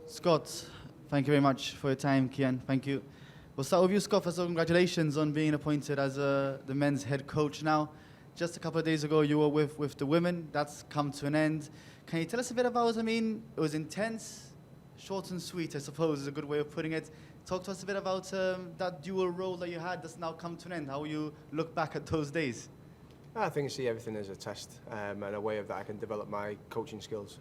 Scott, thank you very much for your time, Kian. Thank you. We'll start with you, Scott. First of all, congratulations on being appointed as the men's head coach now. Just a couple of days ago, you were with the women. That's come to an end. Can you tell us a bit about, it was intense, short and sweet, I suppose is a good way of putting it. Talk to us a bit about that dual role that you had that's now come to an end. How you look back at those days? I think I see everything as a test and a way of that I can develop my coaching skills.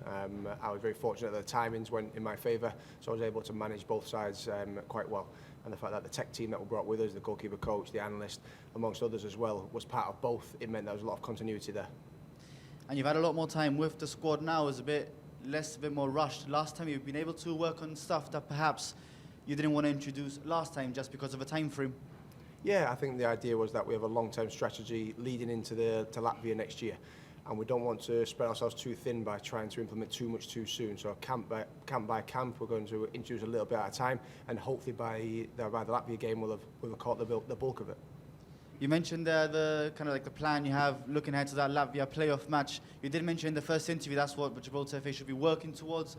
I was very fortunate that the timings went in my favour, so I was able to manage both sides quite well. And the fact that the tech team that we brought with us, the goalkeeper coach, the analyst, amongst others as well, was part of both. It meant there was a lot of continuity there. And you've had a lot more time with the squad now. It's a bit more rushed. Last time you've been able to work on stuff that perhaps you didn't want to introduce last time just because of a time frame. Yeah, I think the idea was that we have a long-term strategy leading into to Latvia next year, and we don't want to spread ourselves too thin by trying to implement too much too soon. So camp by camp, we're going to introduce a little bit at a time, and hopefully by the Latvia game we'll have caught the bulk of it. You mentioned the kind of like the plan you have looking ahead to that Latvia playoff match. You did mention in the first interview that's what Gibraltar FA should be working towards.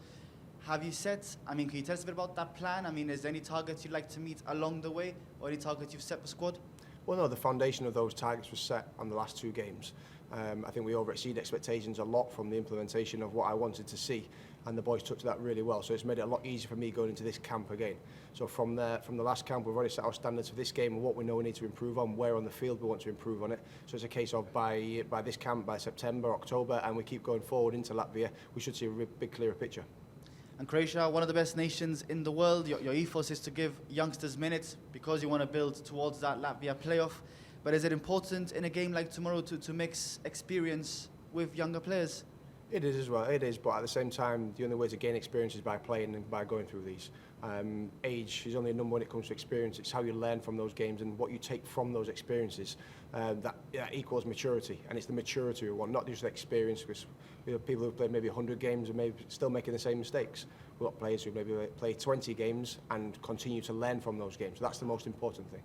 Have you set, can you tell us a bit about that plan? Is there any targets you'd like to meet along the way, or any targets you've set for the squad? Well, no, the foundation of those targets was set on the last two games. I think we overexceeded expectations a lot from the implementation of what I wanted to see, and the boys took to that really well. So it's made it a lot easier for me going into this camp again. So from the last camp, we've already set our standards for this game and what we know we need to improve on, where on the field we want to improve on it. So it's a case of by this camp, by September, October, and we keep going forward into Latvia, we should see a big clearer picture. And Croatia, one of the best nations in the world. Your ethos is to give youngsters minutes because you want to build towards that Latvia playoff. But is it important in a game like tomorrow to mix experience with younger players? It is as well, it is, but at the same time, the only way to gain experience is by playing and by going through these. Age is only a number when it comes to experience. It's how you learn from those games and what you take from those experiences that equals maturity. And it's the maturity we want, not just experience, because people who've played maybe 100 games are maybe still making the same mistakes. We've got players who maybe play 20 games and continue to learn from those games. So that's the most important thing.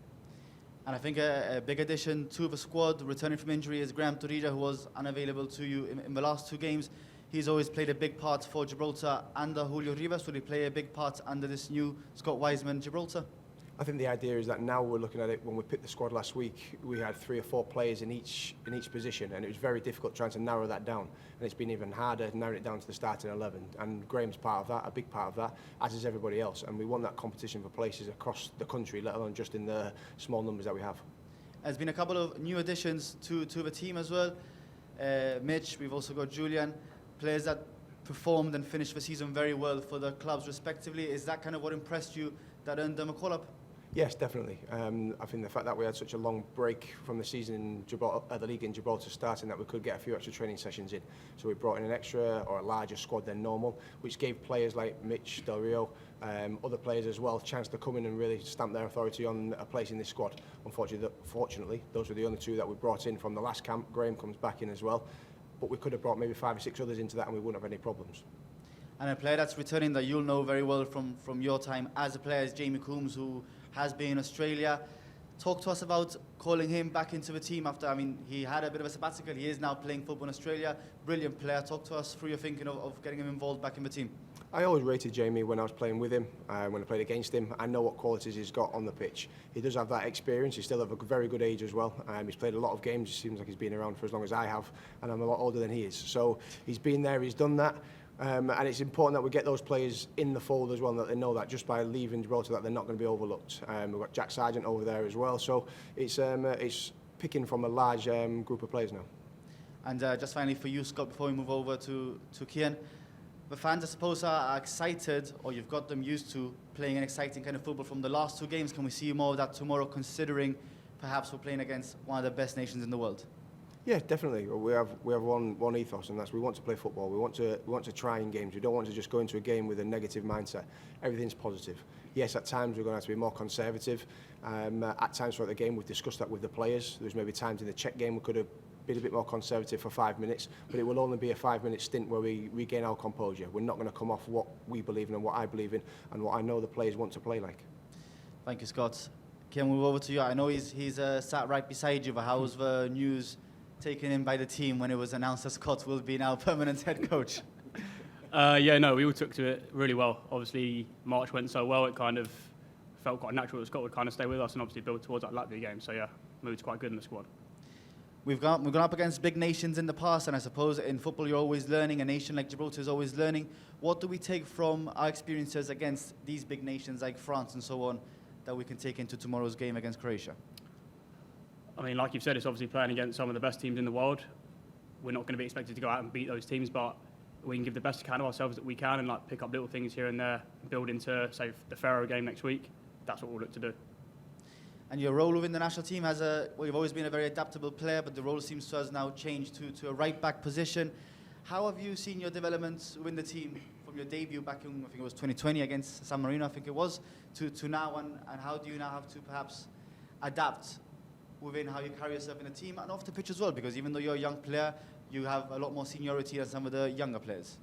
And I think a big addition to the squad, returning from injury, is Graham Torija, who was unavailable to you in the last two games. He's always played a big part for Gibraltar under Julio Rivas. Will he play a big part under this new Scott Wiseman Gibraltar? I think the idea is that now we're looking at it, when we picked the squad last week, we had 3 or 4 players in each position, and it was very difficult trying to narrow that down. And it's been even harder narrowing it down to the starting 11. And Graham's part of that, a big part of that, as is everybody else. And we want that competition for places across the country, let alone just in the small numbers that we have. There's been a couple of new additions to the team as well. Mitch, we've also got Julian, players that performed and finished the season very well for the clubs respectively. Is that kind of what impressed you that earned them a call-up? Yes, definitely. I think the fact that we had such a long break from the season in Gibraltar, the league in Gibraltar starting, that we could get a few extra training sessions in. So we brought in an extra or a larger squad than normal, which gave players like Mitch, Del Rio, other players as well, a chance to come in and really stamp their authority on a place in this squad. Unfortunately, those were the only 2 that we brought in from the last camp. Graham comes back in as well. But we could have brought maybe 5 or 6 others into that and we wouldn't have any problems. And a player that's returning that you'll know very well from your time as a player is Jamie Coombs, who has been in Australia. Talk to us about calling him back into the team after, he had a bit of a sabbatical. He is now playing football in Australia. Brilliant player. Talk to us through your thinking of getting him involved back in the team. I always rated Jamie when I was playing with him, when I played against him. I know what qualities he's got on the pitch. He does have that experience. He's still of a very good age as well. He's played a lot of games. It seems like he's been around for as long as I have, and I'm a lot older than he is. So he's been there, he's done that. And it's important that we get those players in the fold as well, and that they know that just by leaving Gibraltar that they're not going to be overlooked. We've got Jack Sargent over there as well, so it's picking from a large group of players now. And just finally for you, Scott, before we move over to Kian, the fans, I suppose, are excited, or you've got them used to playing an exciting kind of football from the last 2 games. Can we see more of that tomorrow, considering perhaps we're playing against one of the best nations in the world? Yeah, definitely. We have one ethos, and that's we want to play football. We want to try in games. We don't want to just go into a game with a negative mindset. Everything's positive. Yes, at times we're going to have to be more conservative. At times throughout the game, we've discussed that with the players. There's maybe times in the Czech game we could have been a bit more conservative for 5 minutes, but it will only be a 5-minute stint where we regain our composure. We're not going to come off what we believe in and what I believe in and what I know the players want to play like. Thank you, Scott. Can we move over to you? I know he's sat right beside you, but how's the news taken in by the team when it was announced that Scott will be now permanent head coach? Yeah, no, we all took to it really well. Obviously, March went so well, it kind of felt quite natural that Scott would kind of stay with us and obviously build towards that Latvia game. So yeah, mood's quite good in the squad. We've gone up against big nations in the past, and I suppose in football you're always learning. A nation like Gibraltar is always learning. What do we take from our experiences against these big nations like France and so on that we can take into tomorrow's game against Croatia? I mean, like you've said, it's obviously playing against some of the best teams in the world. We're not going to be expected to go out and beat those teams, but we can give the best account of ourselves that we can and like pick up little things here and there, build into, say, the Faro game next week. That's what we'll look to do. And your role within the national team you've always been a very adaptable player, but the role seems to have now changed to a right-back position. How have you seen your developments within the team from your debut back in, I think it was 2020 against San Marino, I think it was, to now, and how do you now have to perhaps adapt within how you carry yourself in the team and off the pitch as well? Because even though you're a young player, you have a lot more seniority than some of the younger players.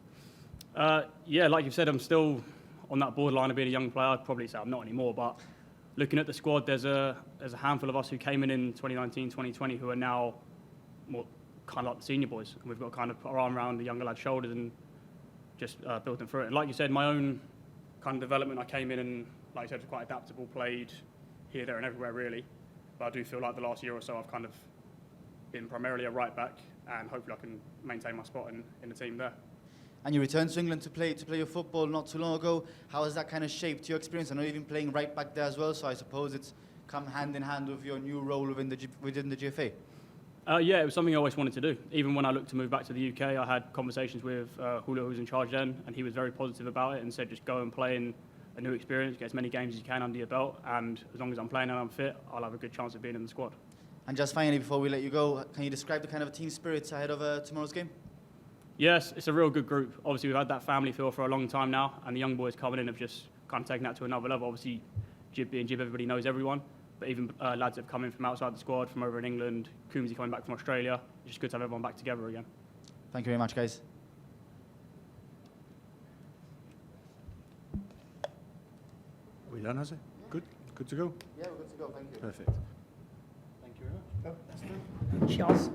Yeah, like you said, I'm still on that borderline of being a young player. I'd probably say I'm not anymore, but looking at the squad, there's a handful of us who came in 2019, 2020 who are now more kind of like the senior boys. And we've got to kind of put our arm around the younger lads' shoulders and just build them through it. And like you said, my own kind of development, I came in and, like you said, was quite adaptable, played here, there and everywhere really. But I do feel like the last year or so I've kind of been primarily a right back, and hopefully I can maintain my spot in the team there. And you returned to England to play your football not too long ago. How has that kind of shaped your experience? I know you've been playing right back there as well, so I suppose it's come hand in hand with your new role within the GFA. Yeah, it was something I always wanted to do. Even when I looked to move back to the UK, I had conversations with Julio, who was in charge then, and he was very positive about it and said just go and play in a new experience, get as many games as you can under your belt, and as long as I'm playing and I'm fit, I'll have a good chance of being in the squad. And just finally, before we let you go, can you describe the kind of team spirits ahead of tomorrow's game? Yes, it's a real good group. Obviously, we've had that family feel for a long time now, and the young boys coming in have just kind of taken that to another level. Obviously, Jib being Jib, everybody knows everyone, but even lads that have come in from outside the squad, from over in England, Coombsy coming back from Australia, it's just good to have everyone back together again. Thank you very much, guys. Are we done, has it? Good? Good to go? Yeah, we're good to go. Thank you. Perfect. Thank you very much. Oh, that's done. Cheers.